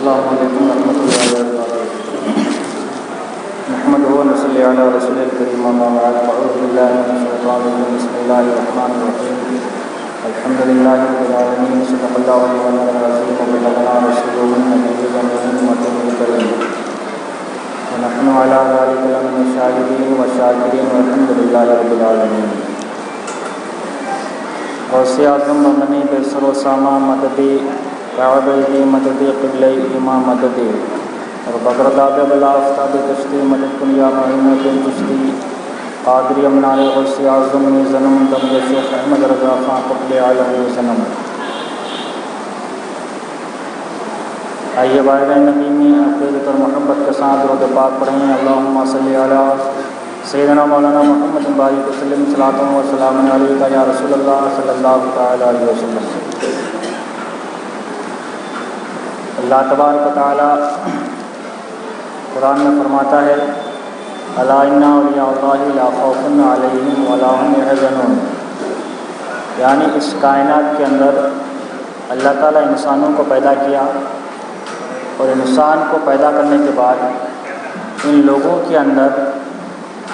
السلام علیکم ورحمۃ اللہ وبرکاتہ۔ نحمدہ و نصلی علی رسول الکریم، اما بعد، اعوذ باللہ من الشیطان الرجیم، بسم اللہ الرحمن الرحیم، الحمد للہ رب العالمین، صدق اللہ مولانا العظیم وبلغنا رسولہ النبی الامین مطلوب الکریم، ونحن علی ذلک لمن الشاہدین والشاکرین والحمد للہ رب العالمین۔ غوث اعظم مدنی بسر و سامہ مددی کعبہ مدد قبلہ امام مدد اور بغرداد بلا آفتاب کشتی مدد کن یا مہینہ کن کشتی قادری امنار غوث اعظم ضنم دم شیخ احمد رضا خان قبل عالم ضنم۔ آئیے بارگاہ نبی میں عقیدت اور محبت کے ساتھ درود پاک پڑھیں۔ اللہم صلی علی سیدنا مولانا محمد بارک وسلم، صلاۃ و سلام علیکہ یا رسول اللہ صلی اللہ تعالی علیہ وسلم۔ اللہ تبارک و تعالی قرآن میں فرماتا ہے الا ان اولیاء اللہ لا خوف علیہم ولا هم یحزنون، یعنی اس کائنات کے اندر اللہ تعالیٰ انسانوں کو پیدا کیا اور انسان کو پیدا کرنے کے بعد ان لوگوں کے اندر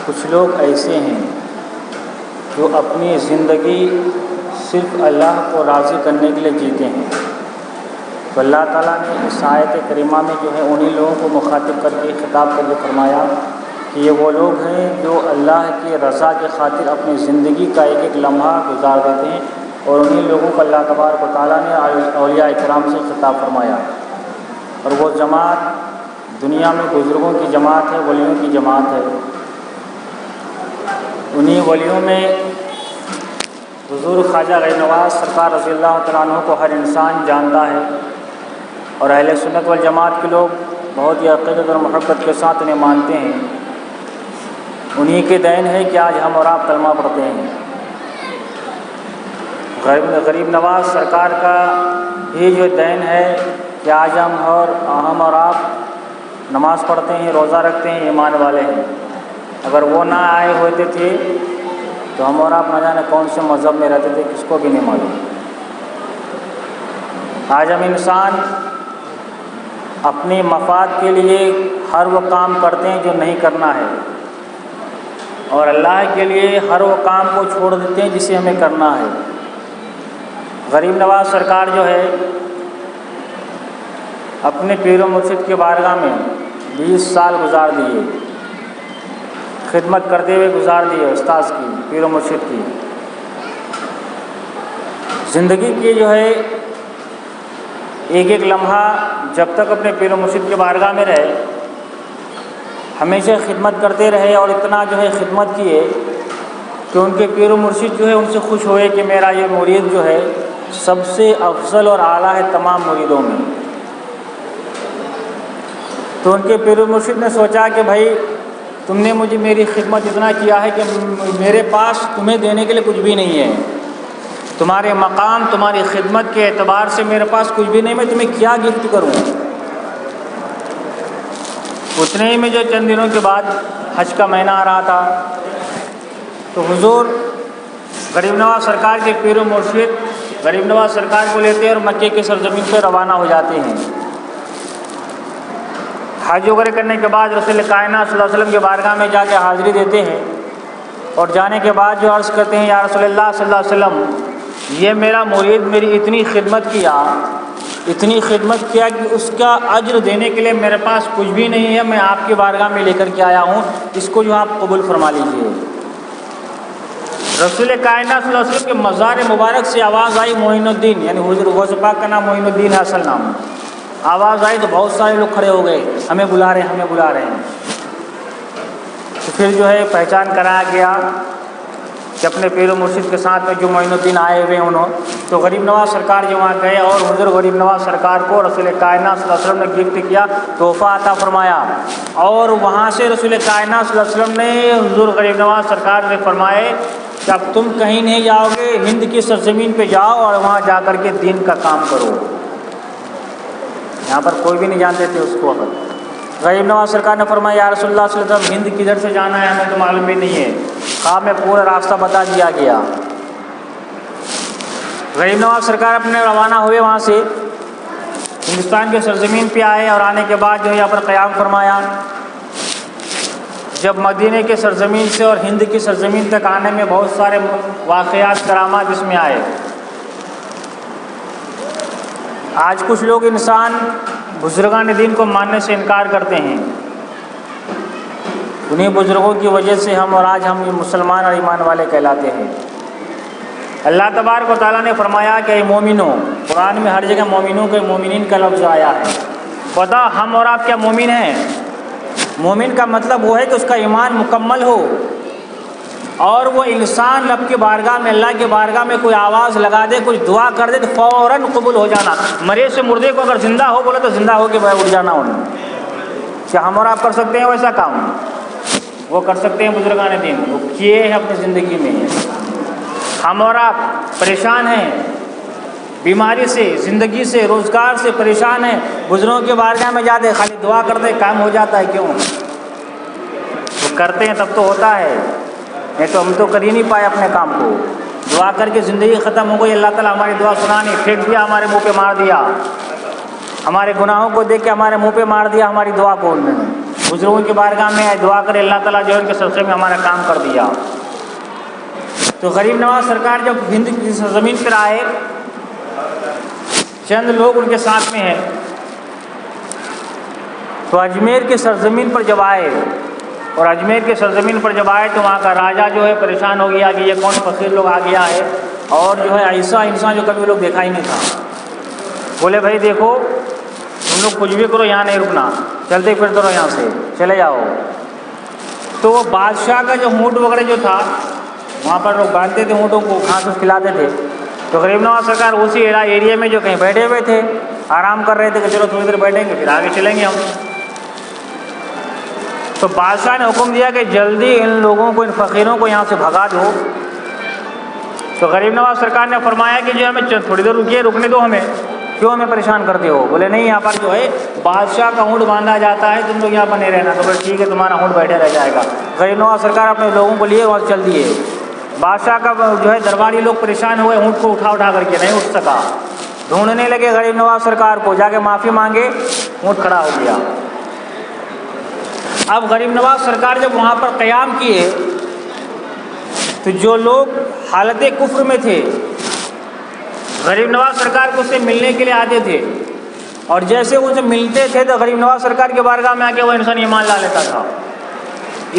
کچھ لوگ ایسے ہیں جو اپنی زندگی صرف اللہ کو راضی کرنے کے لیے جیتے ہیں۔ تو اللہ تعالیٰ نے اس آیت کریمہ میں جو ہے انہی لوگوں کو مخاطب کر کے خطاب کر کے فرمایا کہ یہ وہ لوگ ہیں جو اللہ کی رضا کے خاطر اپنی زندگی کا ایک ایک لمحہ گزار دیتے ہیں، اور انہی لوگوں کو اللہ تبارک و تعالیٰ نے اولیاء کرام سے خطاب فرمایا۔ اور وہ جماعت دنیا میں بزرگوں کی جماعت ہے، ولیوں کی جماعت ہے۔ انہی ولیوں میں حضور خواجہ غیر نواز سرکار رضی اللہ تعالیٰ عنہ کو ہر انسان جانتا ہے، اور اہل سنت والجماعت کے لوگ بہت ہی عقیدت اور محبت کے ساتھ انہیں مانتے ہیں۔ انہی کے دین ہے کہ آج ہم اور آپ کلمہ پڑھتے ہیں۔ غریب نواز سرکار کا ہی جو دین ہے کہ آج ہم اور آپ نماز پڑھتے ہیں، روزہ رکھتے ہیں، ایمان والے ہیں۔ اگر وہ نہ آئے ہوتے تھے تو ہم اور آپ نہ جانے کون سے مذہب میں رہتے تھے، کس کو بھی نہیں معلوم۔ آج ہم انسان اپنی مفاد کے لیے ہر وہ کام کرتے ہیں جو نہیں کرنا ہے، اور اللہ کے لیے ہر وہ کام کو چھوڑ دیتے ہیں جسے ہمیں کرنا ہے۔ غریب نواز سرکار جو ہے اپنے پیر و مرشد کے بارگاہ میں 20 سال گزار دیے، خدمت کرتے ہوئے گزار دیے استاذ کی، پیر و مرشد کی۔ زندگی کی جو ہے ایک ایک لمحہ جب تک اپنے پیر و مرشد کے بارگاہ میں رہے ہمیشہ خدمت کرتے رہے، اور اتنا جو ہے خدمت کیے کہ ان کے پیر و مرشد جو ہے ان سے خوش ہوئے کہ میرا یہ مرید جو ہے سب سے افضل اور اعلیٰ ہے تمام مریدوں میں۔ تو ان کے پیر و مرشد نے سوچا کہ بھائی تم نے مجھے میری خدمت اتنا کیا ہے کہ میرے پاس تمہیں دینے کے لیے کچھ بھی نہیں ہے، تمہارے مقام تمہاری خدمت کے اعتبار سے میرے پاس کچھ بھی نہیں، میں تمہیں کیا گفٹ کروں۔ اتنے ہی میں جو چند دنوں کے بعد حج کا مہینہ آ رہا تھا تو حضور غریب نواز سرکار کے پیر و مرشد غریب نواز سرکار کو لیتے ہیں اور مکے کی سرزمین پہ روانہ ہو جاتے ہیں۔ حج وغیرہ کرنے کے بعد رسول کائنات صلی اللہ علیہ وسلم کے بارگاہ میں جا کے حاضری دیتے ہیں، اور جانے کے بعد جو عرض کرتے ہیں یا رسول اللہ صلی اللہ علیہ وسلم یہ میرا مرید میری اتنی خدمت کیا کہ اس کا اجر دینے کے لیے میرے پاس کچھ بھی نہیں ہے، میں آپ کی بارگاہ میں لے کر کے آیا ہوں، اس کو جو آپ قبول فرما لیجیے۔ رسول کائنات صلی اللہ علیہ وسلم کے مزار مبارک سے آواز آئی معین الدین، یعنی حضور غوث پاک کا نام معین الدین ہے اصل نام۔ آواز آئی تو بہت سارے لوگ کھڑے ہو گئے، ہمیں بلا رہے ہیں ہمیں بلا رہے ہیں۔ تو پھر جو ہے پہچان کرایا گیا کہ اپنے پیر و مرشد کے ساتھ میں جو معین الدین آئے ہوئے انہوں، تو غریب نواز سرکار جو وہاں گئے اور حضور غریب نواز سرکار کو رسول کائنات صلی اللہ علیہ وسلم نے گفٹ کیا، تحفہ عطا فرمایا، اور وہاں سے رسول کائنات صلی اللہ علیہ وسلم نے حضور غریب نواز سرکار نے فرمائے کہ اب تم کہیں نہیں جاؤ گے، ہند کی سرزمین پہ جاؤ اور وہاں جا کر کے دین کا کام کرو۔ یہاں پر کوئی بھی نہیں جانتے تھے اس کو وقت۔ غریب نواز سرکار نے فرمایا یا رسول اللہ صلی اللہ علیہ وسلم ہند کدھر سے جانا ہے ہمیں تو معلوم بھی نہیں ہے، خواب میں پورا راستہ بتا دیا گیا۔ غریب نواز سرکار اپنے روانہ ہوئے وہاں سے ہندوستان کے سرزمین پہ آئے اور آنے کے بعد جو ہے یہاں پر قیام فرمایا۔ جب مدینے کے سرزمین سے اور ہند کی سرزمین تک آنے میں بہت سارے واقعات کرامات اس میں آئے۔ آج کچھ لوگ انسان بزرگان دین کو ماننے سے انکار کرتے ہیں، انہیں بزرگوں کی وجہ سے ہم اور آج ہم مسلمان اور ایمان والے کہلاتے ہیں۔ اللہ تبارک و تعالیٰ نے فرمایا کہ اے مومنوں، قرآن میں ہر جگہ مومنوں کے مومنین کا لفظ آیا ہے۔ بتا ہم اور آپ کیا مومن ہیں؟ مومن کا مطلب وہ ہے کہ اس کا ایمان مکمل ہو اور وہ انسان رب کی بارگاہ میں، اللہ کی بارگاہ میں کوئی آواز لگا دے، کچھ دعا کر دے تو فوراً قبول ہو جانا۔ مرے سے مردے کو اگر زندہ ہو بولے تو زندہ ہو کے اٹھ جانا انہیں۔ کیا ہم اور آپ کر سکتے ہیں ویسا کام؟ وہ کر سکتے ہیں بزرگان دین، وہ کیے ہیں اپنی زندگی میں۔ ہم اور آپ پریشان ہیں، بیماری سے، زندگی سے، روزگار سے پریشان ہیں، بزرگوں کے بارگاہ میں جاتے خالی دعا کرتے کام ہو جاتا ہے۔ کیوں؟ وہ کرتے ہیں تب تو ہوتا ہے، نہیں تو ہم تو کر ہی نہیں پائے اپنے کام کو۔ دعا کر کے زندگی ختم ہو گئی، اللہ تعالیٰ ہماری دعا سنا نہیں، پھینک دیا، ہمارے منہ پہ مار دیا، ہمارے گناہوں کو دیکھ کے ہمارے منہ پہ مار دیا ہماری دعا کو انہوں نے۔ بزرگوں کی بارگاہ میں دعا کرے، اللہ تعالیٰ جو ہے ان کے سلسلے میں ہمارا کام کر دیا۔ تو غریب نواز سرکار جب ہند کی سرزمین پر آئے، چند لوگ ان کے ساتھ میں ہیں، تو اجمیر کی سرزمین پر جب آئے، اور اجمیر کی سرزمین پر جب آئے تو وہاں کا راجہ جو ہے پریشان ہو گیا کہ یہ کون فقیر لوگ آ گیا ہے، اور جو ہے ایسا انسان جو کبھی لوگ دیکھا ہی نہیں تھا۔ بولے بھائی دیکھو تم لوگ کچھ بھی کرو، یہاں نہیں رکنا، چلتے پھرتے رہو، یہاں سے چلے جاؤ۔ تو وہ بادشاہ کا جو اونٹ وغیرہ جو تھا وہاں پر لوگ باندھتے تھے، اونٹوں کو گھاس کھلاتے تھے، تو غریب نواز سرکار اسی ایریا میں جو کہیں بیٹھے ہوئے تھے، آرام کر رہے تھے کہ چلو تھوڑی دیر بیٹھیں گے پھر آگے چلیں گے ہم۔ تو بادشاہ نے حکم دیا کہ جلدی ان لوگوں کو، ان فقیروں کو یہاں سے بھگا دو۔ تو غریب نواز سرکار نے فرمایا کہ جو ہمیں تھوڑی دیر رکیے، رکنے دو ہمیں، کیوں ہمیں پریشان کرتے ہو؟ بولے نہیں، یہاں پر جو ہے بادشاہ کا اونٹ باندھا جاتا ہے، تم لوگ یہاں پر نہیں رہنا۔ تو بولے ٹھیک ہے، تمہارا اونٹ بیٹھے رہ جائے گا۔ غریب نواز سرکار اپنے لوگوں کو لیے وہاں چل دیے۔ بادشاہ کا جو ہے درباری لوگ پریشان ہوئے، اونٹ کو اٹھا کر کے نہیں اٹھ سکا، ڈھونڈنے لگے غریب نواز سرکار کو، جا کے معافی مانگے، اونٹ کھڑا ہو گیا۔ اب غریب نواز سرکار جب وہاں پر قیام کیے تو جو لوگ حالت کفر میں تھے غریب نواز سرکار کو سے ملنے کے لیے آتے تھے، اور جیسے ان سے ملتے تھے تو غریب نواز سرکار کے بارگاہ میں آ کے وہ انسان ایمان لا لیتا تھا۔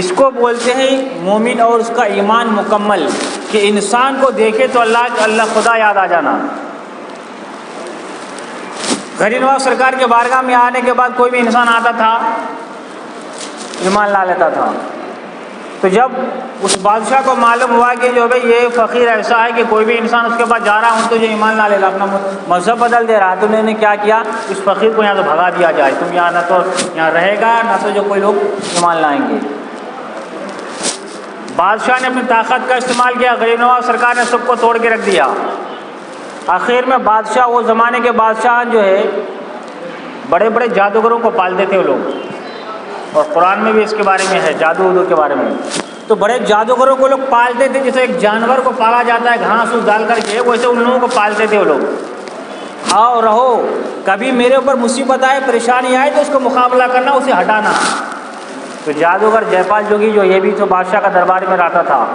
اس کو بولتے ہیں مومن اور اس کا ایمان مکمل، کہ انسان کو دیکھے تو اللہ خدا یاد آ جانا۔ غریب نواز سرکار کے بارگاہ میں آنے کے بعد کوئی بھی انسان آتا تھا ایمان لا لیتا تھا۔ تو جب اس بادشاہ کو معلوم ہوا کہ جو بھائی یہ فقیر ایسا ہے کہ کوئی بھی انسان اس کے پاس جا رہا ہوں تو جو ایمان لا لے گا، اپنا مذہب بدل دے رہا، تو انہوں نے کیا کیا، اس فقیر کو یہاں سے بھگا دیا جائے، تم یہاں نہ تو یہاں رہے گا نہ تو جو کوئی لوگ ایمان لائیں گے۔ بادشاہ نے اپنی طاقت کا استعمال کیا، غریب نواز سرکار نے سب کو توڑ کے رکھ دیا۔ آخر میں بادشاہ، وہ زمانے کے بادشاہ جو ہے بڑے بڑے جادوگروں کو پالتے تھے وہ لوگ، اور قرآن میں بھی اس کے بارے میں ہے، جادو کے بارے میں۔ تو بڑے جادوگروں کو لوگ پالتے تھے، جیسے ایک جانور کو پالا جاتا ہے گھاس ڈال کر کے، ویسے ان لوگوں کو پالتے تھے وہ لوگ۔ آؤ رہو، کبھی میرے اوپر مصیبت آئے، پریشانی آئے تو اس کو مقابلہ کرنا، اسے ہٹانا۔ تو جادوگر جے پال جوگی جو یہ بھی تو بادشاہ کا دربار میں رہتا تھا،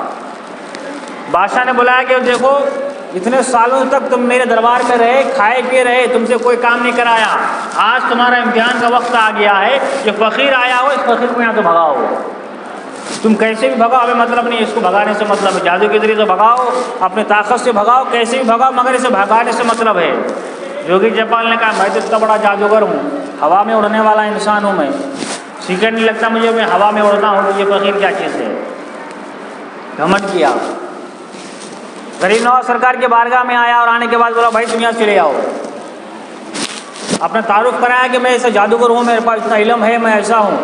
بادشاہ نے بلایا کہ دیکھو اتنے سالوں تک تم میرے دربار میں رہے، کھائے پیے رہے، تم سے کوئی کام نہیں کرایا، آج تمہارا امتحان کا وقت آ گیا ہے، یہ فقیر آیا ہو، اس فقیر کو یہاں سے بھگاؤ۔ تم کیسے بھی بھگاؤ، ہمیں مطلب نہیں، اس کو بھگانے سے مطلب ہے، جادو کے ذریعے سے بھگاؤ، اپنے طاقت سے بھگاؤ، کیسے بھی بھگاؤ، مگر اسے بھگانے سے مطلب ہے۔ جوگی جے پال نے کہا میں تو اتنا بڑا جادوگر ہوں، ہوا میں اڑنے والا انسان ہوں، میں سیکنڈ نہیں لگتا مجھے، میں ہوا میں اڑتا ہوں، یہ فقیر کیا چیز ہے؟ گھمنڈ کیا۔ غریب نواز سرکار کے بارگاہ میں آیا اور آنے کے بعد بولا بھائی تم یہاں چلے آؤ، اپنا تعارف کرایا کہ میں ایسا جادوگر ہوں، میرے پاس اتنا علم ہے، میں ایسا ہوں۔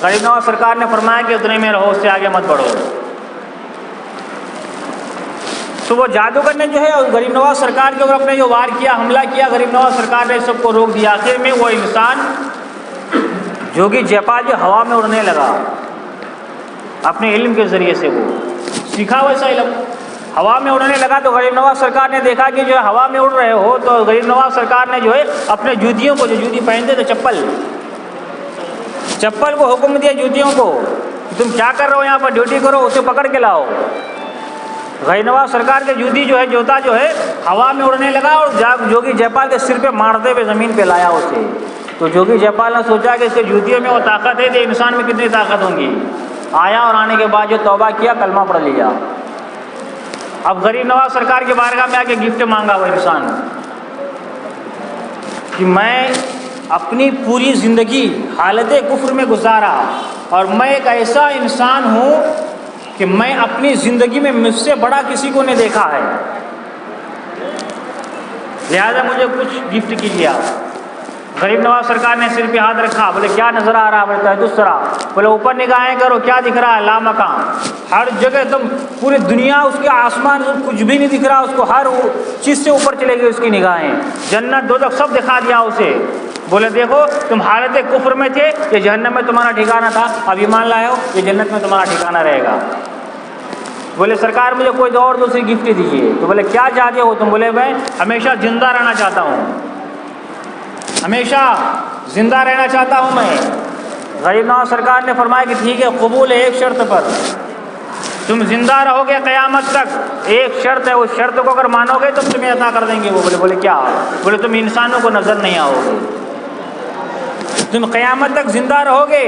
غریب نواز سرکار نے فرمایا کہ اتنے میں رہو، اس سے آگے مت بڑھو۔ تو وہ جادوگر نے جو ہے غریب نواز سرکار کے اوپر اپنے جو وار کیا، حملہ کیا، غریب نواز سرکار نے سب کو روک دیا۔ آخر میں وہ انسان جوگی جے پال جو ہوا میں اڑنے لگا، اپنے علم کے ذریعے سے وہ سیکھا ویسا علم، ہوا میں اڑنے لگا تو غریب نواز سرکار نے دیکھا کہ جو ہے ہوا میں اڑ رہے ہو، تو غریب نواز سرکار نے جو ہے اپنے جوتیوں کو، جو جوتی پہنتے تھے چپل کو حکم دیا جوتیوں کو کہ تم کیا کر رہے ہو یہاں پر، ڈیوٹی کرو، اسے پکڑ کے لاؤ۔ غریب نواز سرکار کے جوتی جو ہے، جوتا جو ہے ہوا میں اڑنے لگا اور جوگی جے پال کے سر پہ مارتے ہوئے زمین پہ لایا اسے۔ تو جوگی جے پال نے سوچا کہ اس کے جوتیوں میں وہ طاقت ہے تو انسان میں کتنی طاقت ہوں گی، آیا اور آنے کے بعد جو توبہ کیا، کلمہ پڑھ لیا۔ اب غریب نواز سرکار کے بارگاہ میں آ کے گفٹ مانگا وہ انسان کہ میں اپنی پوری زندگی حالت کفر میں گزارا اور میں ایک ایسا انسان ہوں کہ میں اپنی زندگی میں مجھ سے بڑا کسی کو نہیں دیکھا ہے، لہذا مجھے کچھ گفٹ کیجیے آپ۔ غریب نواز سرکار نے سر پہ ہاتھ رکھا، بولے کیا نظر آ رہا ہے؟ بولے تحدثرا۔ بولے اوپر نگاہیں کرو، کیا دکھ رہا ہے؟ لامکان، ہر جگہ تم پوری دنیا، اس کے آسمان کچھ بھی نہیں دکھ رہا، اس کو ہر چیز سے اوپر چلے گئی اس کی نگاہیں، جنت دوزخ سب دکھا دیا اسے۔ بولے دیکھو تم حالت کفر میں تھے، یہ جہنم میں تمہارا ٹھکانہ تھا، اب ایمان لائے ہو، یہ جنت میں تمہارا ٹھکانہ رہے گا۔ بولے سرکار مجھے کوئی اور دوسری گفٹ دیجیے۔ تو بولے کیا چاہتے ہو تم؟ بولے میں ہمیشہ زندہ رہنا چاہتا ہوں، ہمیشہ زندہ رہنا چاہتا ہوں میں۔ غریب نواز سرکار نے فرمایا کہ ٹھیک ہے، قبول ہے، ایک شرط پر، تم زندہ رہو گے قیامت تک، ایک شرط ہے، اس شرط کو اگر مانو گے تو تمہیں عطا کر دیں گے۔ وہ بولے کیا؟ بولے تم انسانوں کو نظر نہیں آؤ گے، تم قیامت تک زندہ رہو گے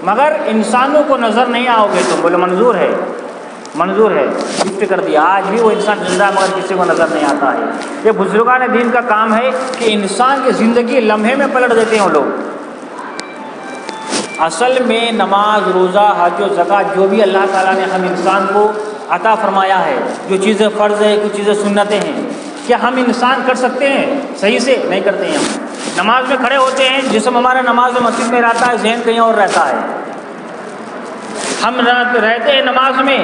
مگر انسانوں کو نظر نہیں آؤ گے تم۔ بولے منظور ہے، منظور ہے، گفٹ کر دیا۔ آج بھی وہ انسان زندہ مگر کسی کو نظر نہیں آتا ہے۔ یہ بزرگان دین کا کام ہے کہ انسان کی زندگی لمحے میں پلٹ دیتے ہیں وہ لوگ۔ اصل میں نماز، روزہ، حج و زکوٰۃ جو بھی اللہ تعالیٰ نے ہم انسان کو عطا فرمایا ہے، جو چیزیں فرض ہے، کچھ چیزیں سنتیں ہیں، کیا ہم انسان کر سکتے ہیں؟ صحیح سے نہیں کرتے ہیں ہم۔ نماز میں کھڑے ہوتے ہیں، جسم ہمارا نماز میں مسجد میں رہتا ہے، ذہن کہیں اور رہتا ہے۔ ہم رہتے ہیں نماز میں،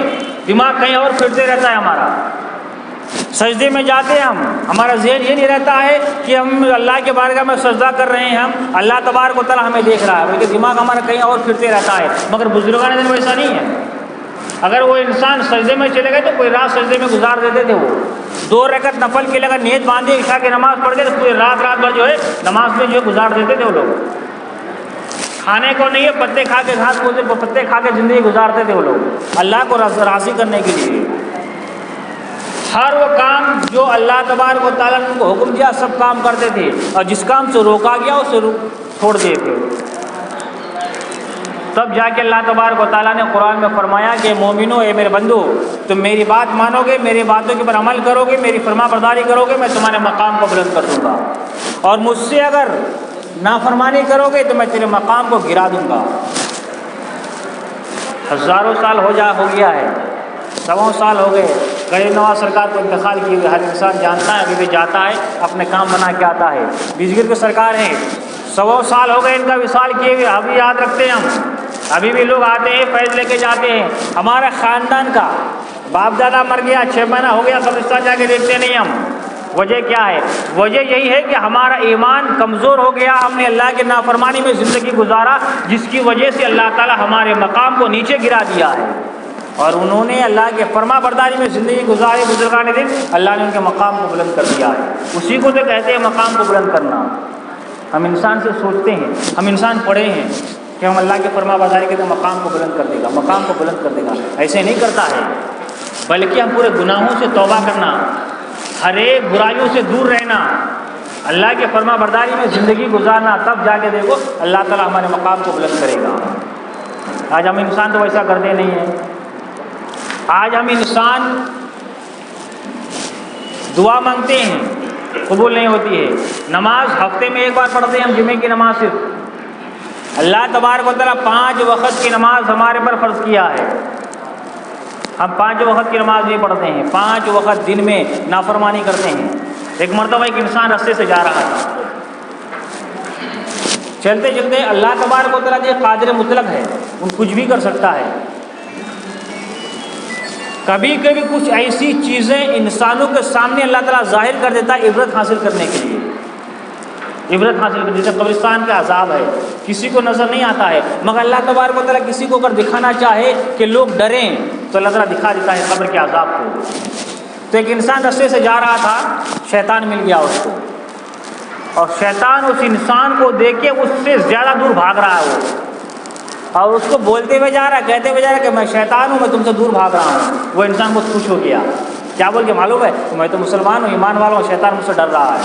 دماغ کہیں اور پھرتے رہتا ہے ہمارا۔ سجدے میں جاتے ہیں ہمارا ذہن یہ نہیں رہتا ہے کہ ہم اللہ کے بارگاہ میں سجدہ کر رہے ہیں، ہم اللہ تبارک و تعالیٰ ہمیں دیکھ رہا ہے، بلکہ دماغ ہمارا کہیں اور پھرتے رہتا ہے۔ مگر بزرگان دین ویسا نہیں ہے۔ اگر وہ انسان سجدے میں چلے گئے تو کوئی رات سجدے میں گزار دیتے تھے، وہ 2 رکعت نفل کے لیے اگر نیت باندھے عشاء کی نماز پڑھ کے تو پوری رات بھر جو ہے نماز میں جو ہے گزار دیتے تھے وہ لوگ۔ کھانے کو نہیں ہے، پتے کھا کے، گھاس پھوس پتے کھا کے زندگی گزارتے تھے وہ لوگ، اللہ کو راضی کرنے کے لیے۔ ہر وہ کام جو اللہ تبارک و تعالیٰ نے ان کو حکم دیا سب کام کرتے تھے، اور جس کام سے روکا گیا اسے چھوڑ دیے تھے۔ تب جا کے اللہ تبارک و تعالیٰ نے قرآن میں فرمایا کہ مومنو، اے میرے بندو، تم میری بات مانو گے، میری باتوں کے اوپر عمل کرو گے، میری فرما برداری کرو گے، میں تمہارے مقام کو بلند کر دوں گا، اور مجھ سے اگر نافرمانی کرو گے تو میں تیرے مقام کو گرا دوں گا۔ ہزاروں سال ہو گیا ہے، 100 سال ہو گئے غریب نواز سرکار کو انتقال کیے ہوئے۔ ہر انسان جانتا ہے، ابھی بھی جاتا ہے، اپنے کام بنا کے آتا ہے۔ بیجگیر کے سرکار ہیں، 100 سال ہو گئے ان کا وصال کیے ہوئے، ابھی یاد رکھتے ہیں ہم، ابھی بھی لوگ آتے ہیں، فیض لے کے جاتے ہیں۔ ہمارے خاندان کا باپ دادا مر گیا، 6 مہینہ ہو گیا، قبرستان جا کے دیکھتے نہیں ہم۔ وجہ کیا ہے؟ وجہ یہی ہے کہ ہمارا ایمان کمزور ہو گیا، ہم نے اللہ کے نافرمانی میں زندگی گزارا، جس کی وجہ سے اللہ تعالیٰ ہمارے مقام کو نیچے گرا دیا ہے، اور انہوں نے اللہ کے فرما برداری میں زندگی گزاری بزرگان دین، اللہ نے ان کے مقام کو بلند کر دیا ہے۔ اسی کو تو کہتے ہیں مقام کو بلند کرنا۔ ہم انسان سے سوچتے ہیں، ہم انسان پڑھے ہیں کہ ہم اللہ کے فرما برداری کے مقام کو بلند کر دے گا، مقام کو بلند کر دے گا، ایسے نہیں کرتا ہے، بلکہ ہم پورے گناہوں سے توبہ کرنا، ہر ایک برائیوں سے دور رہنا، اللہ کے فرما برداری میں زندگی گزارنا، تب جا کے دیکھو اللہ تعالیٰ ہمارے مقام کو بلند کرے گا۔ آج ہم انسان تو ویسا کرتے نہیں ہیں۔ آج ہم انسان دعا مانگتے ہیں، قبول نہیں ہوتی ہے۔ نماز ہفتے میں 1 بار پڑھتے ہیں ہم، جمعے کی نماز صرف۔ اللہ تبارک و تعالیٰ 5 وقت کی نماز ہمارے پر فرض کیا ہے، ہم 5 وقت کی نماز نہیں پڑھتے ہیں، 5 وقت دن میں نافرمانی کرتے ہیں۔ ایک مرتبہ ایک انسان رستے سے جا رہا تھا، چلتے چلتے، اللہ تبارک و تعالیٰ جو قادر مطلق ہے، وہ کچھ بھی کر سکتا ہے۔ کبھی کبھی کچھ ایسی چیزیں انسانوں کے سامنے اللہ تعالیٰ ظاہر کر دیتا ہے عبرت حاصل کرنے کے لیے، عبرت حاصل کرنے، جیسے قبرستان کا عذاب ہے، کسی کو نظر نہیں آتا ہے، مگر اللہ تبارک و تعالیٰ کسی کو اگر دکھانا چاہے کہ لوگ ڈریں تو اللہ تعالیٰ دکھا دیتا ہے قبر کے عذاب کو۔ تو ایک انسان رستے سے جا رہا تھا، شیطان مل گیا اس کو، اور شیطان اس انسان کو دیکھ کے اس سے زیادہ دور بھاگ رہا ہے وہ، اور اس کو بولتے ہوئے جا رہا ہے، کہتے ہوئے جا رہا ہے کہ میں شیطان ہوں، میں تم سے دور بھاگ رہا ہوں۔ وہ انسان بہت خوش ہو گیا، کیا بول کے معلوم ہے؟ میں تو مسلمان ہوں، ایمان والا ہوں، شیطان مجھ سے ڈر رہا ہے،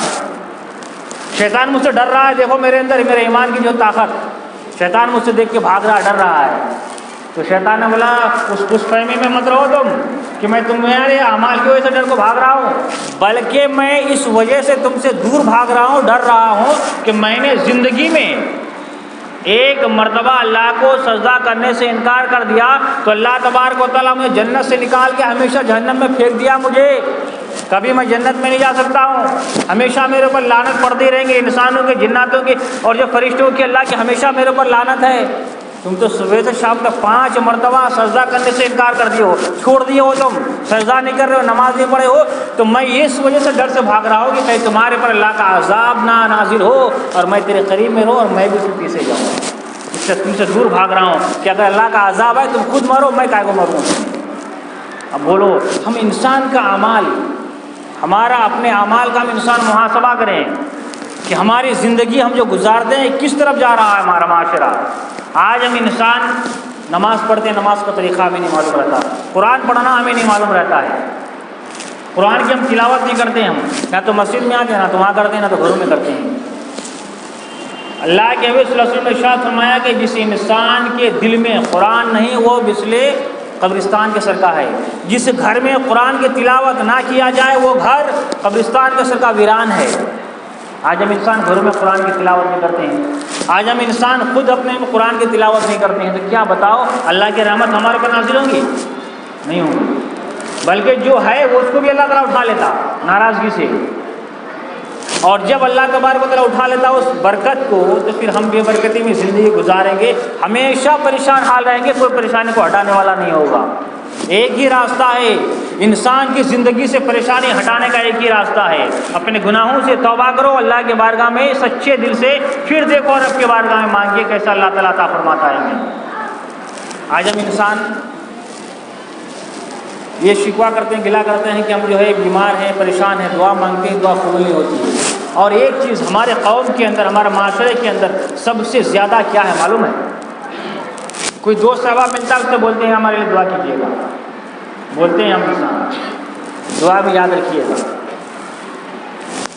شیطان مجھ سے ڈر رہا ہے، دیکھو میرے اندر میرے ایمان کی جو طاقت، شیطان مجھ سے دیکھ کے بھاگ رہا ہے، ڈر رہا ہے۔ تو شیطان نے بولا اس خوش فہمی میں مت رہو تم کہ میں تمہارے اعمال کی وجہ سے ڈر کو بھاگ رہا ہوں، بلکہ میں اس وجہ سے تم سے دور بھاگ رہا ہوں، ڈر رہا ہوں کہ میں نے زندگی میں ایک مرتبہ اللہ کو سجدہ کرنے سے انکار کر دیا تو اللہ تبارک و تعالیٰ مجھے جنت سے نکال کے ہمیشہ جہنم میں پھینک دیا، مجھے کبھی میں جنت میں نہیں جا سکتا ہوں، ہمیشہ میرے اوپر لعنت پڑتی رہیں گی، انسانوں کے، جناتوں کی اور جو فرشتوں کی، اللہ کی ہمیشہ میرے اوپر لعنت ہے۔ تم تو صبح سے شام تک 5 مرتبہ سجدہ کرنے سے انکار کر دیے ہو، چھوڑ دیے ہو، تم سجدہ نہیں کر رہے ہو، نماز نہیں پڑھے ہو، تو میں اس وجہ سے ڈر سے بھاگ رہا ہوں کہ کہیں تمہارے پر اللہ کا عذاب نہ نازل ہو اور میں تیرے قریب میں رہوں اور میں بھی تم پیچھے جاؤں، اس سے تم سے دور بھاگ رہا ہوں کہ اگر اللہ کا عذاب ہے تم خود مرو، میں کائے کو مروں۔ اب بولو، ہم انسان کا اعمال، ہمارا اپنے اعمال کا ہم انسان محاسبہ کریں کہ ہماری زندگی ہم جو گزارتے ہیں کس طرف جا رہا ہے ہمارا معاشرہ۔ آج ہم انسان نماز پڑھتے ہیں، نماز کا طریقہ ہمیں نہیں معلوم رہتا، قرآن پڑھنا ہمیں نہیں معلوم رہتا ہے، قرآن کی ہم تلاوت نہیں کرتے ہیں، ہم نہ تو مسجد میں آتے ہیں، نہ تو وہاں کرتے ہیں، نہ تو گھروں میں کرتے ہیں۔ اللہ کے حبیب صلی اللہ علیہ وسلم نے ارشاد فرمایا کہ جس انسان کے دل میں قرآن نہیں وہ مثل قبرستان کے سر کا ہے، جس گھر میں قرآن کی تلاوت نہ کیا جائے وہ گھر قبرستان کے سر کا ویران ہے۔ آج ہم انسان گھروں میں قرآن کی تلاوت نہیں کرتے ہیں، آج ہم انسان خود اپنے قرآن کی تلاوت نہیں کرتے ہیں، تو کیا بتاؤ اللہ کی رحمت ہمارے پر نازل ہوں گی؟ نہیں ہوں گی، بلکہ جو ہے وہ اس کو بھی اللہ تعالیٰ اٹھا لیتا ناراضگی سے، اور جب اللہ تبارک و تعالیٰ اٹھا لیتا اس برکت کو تو پھر ہم بے برکتی میں زندگی گزاریں گے، ہمیشہ پریشان حال رہیں گے، کوئی پریشانی کو ہٹانے والا نہیں ہوگا۔ ایک ہی راستہ ہے انسان کی زندگی سے پریشانی ہٹانے کا، ایک ہی راستہ ہے، اپنے گناہوں سے توبہ کرو، اللہ کے بارگاہ میں سچے دل سے، پھر دیکھو اور رب کے بارگاہ میں مانگیے کیسا اللہ تعالیٰ عطا فرماتا ہے ہمیں۔ آج ہم انسان یہ شکوہ کرتے ہیں، گلا کرتے ہیں کہ ہم جو ہے بیمار ہیں، پریشان ہیں، دعا مانگتے ہیں، دعا قبول نہیں ہوتی ہے۔ اور ایک چیز ہمارے قوم کے اندر، ہمارے معاشرے کے اندر سب سے زیادہ کیا ہے معلوم ہے؟ کوئی دوست احباب ملتا ہے اس سے بولتے ہیں ہمارے لیے دعا کیجیے گا، بولتے ہیں ہم انسان، دعا بھی یاد رکھیے گا۔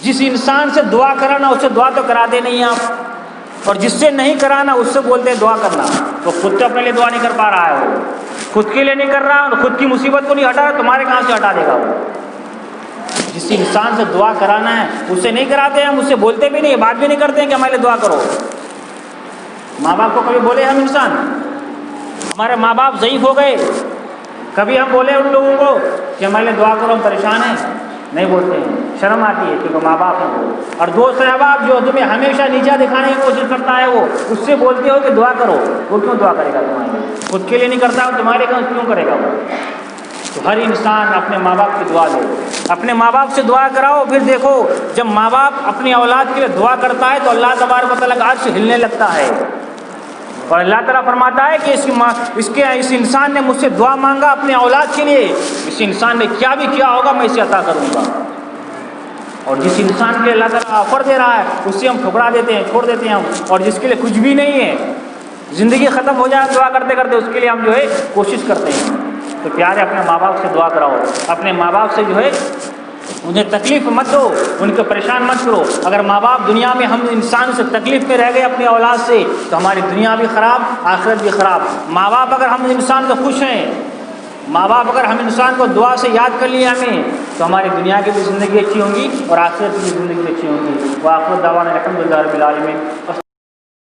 جس انسان سے دعا کرانا اس سے دعا تو کراتے نہیں آپ، اور جس سے نہیں کرانا اس سے بولتے ہیں دعا کرنا، تو خود تو اپنے لیے دعا نہیں کر پا رہا ہے، وہ خود کے لیے نہیں کر رہا اور خود کی مصیبت کو نہیں ہٹا رہا، تمہارے کہاں سے ہٹا دے گا وہ؟ جس انسان سے دعا کرانا ہے اس سے نہیں کراتے ہیں، ہم اس سے بولتے بھی نہیں، بات بھی نہیں کرتے ہیں کہ ہمارے لیے دعا کرو۔ ماں باپ کو کبھی بولے ہم انسان؟ ہمارے ماں باپ ضعیف ہو گئے، کبھی ہم بولے ان لوگوں کو کہ ہمارے لیے دعا کرو ہم پریشان ہیں؟ نہیں بولتے ہیں، شرم آتی ہے کیونکہ ماں باپ ہیں وہ۔ اور دوست احباب جو تمہیں ہمیشہ نیچا دکھانے کی کوشش کرتا ہے وہ، اس سے بولتے ہو کہ دعا کرو، وہ کیوں دعا کرے گا تمہارے لیے؟ خود کے لیے نہیں کرتا تمہارے لیے کیوں کرے گا وہ؟ تو ہر انسان اپنے ماں باپ کی دعا دے، اپنے ماں باپ سے دعا کراؤ، پھر دیکھو جب ماں باپ اپنی اولاد کے لیے دعا کرتا ہے تو اللہ تبارک و تعالیٰ کا عرش ہلنے لگتا ہے، اور اللہ تعالیٰ فرماتا ہے کہ اس انسان نے مجھ سے دعا مانگا اپنے اولاد کے لیے، اس انسان نے کیا بھی کیا ہوگا میں اسے عطا کروں گا۔ اور جس انسان کے لیے اللہ تعالیٰ آفر دے رہا ہے اس سے ہم ٹھکرا دیتے ہیں، چھوڑ دیتے ہیں ہم، اور جس کے لیے کچھ بھی نہیں ہے، زندگی ختم ہو جائے دعا کرتے کرتے، اس کے لیے ہم جو ہے کوشش کرتے ہیں۔ تو پیارے اپنے ماں باپ سے دعا کراؤ، اپنے ماں باپ سے جو ہے انہیں تکلیف مت دو، ان کو پریشان مت کرو۔ اگر ماں باپ دنیا میں ہم انسان سے تکلیف میں رہ گئے اپنی اولاد سے تو ہماری دنیا بھی خراب، آخرت بھی خراب۔ ماں باپ اگر ہم انسان سے خوش ہیں، ماں باپ اگر ہم انسان کو دعا سے یاد کر لیے ہمیں، تو ہماری دنیا کی بھی زندگی اچھی ہوں گی اور آخرت کی بھی زندگی اچھی ہوں گی۔ وآخر دعوانا الحمدللہ رب العالمین۔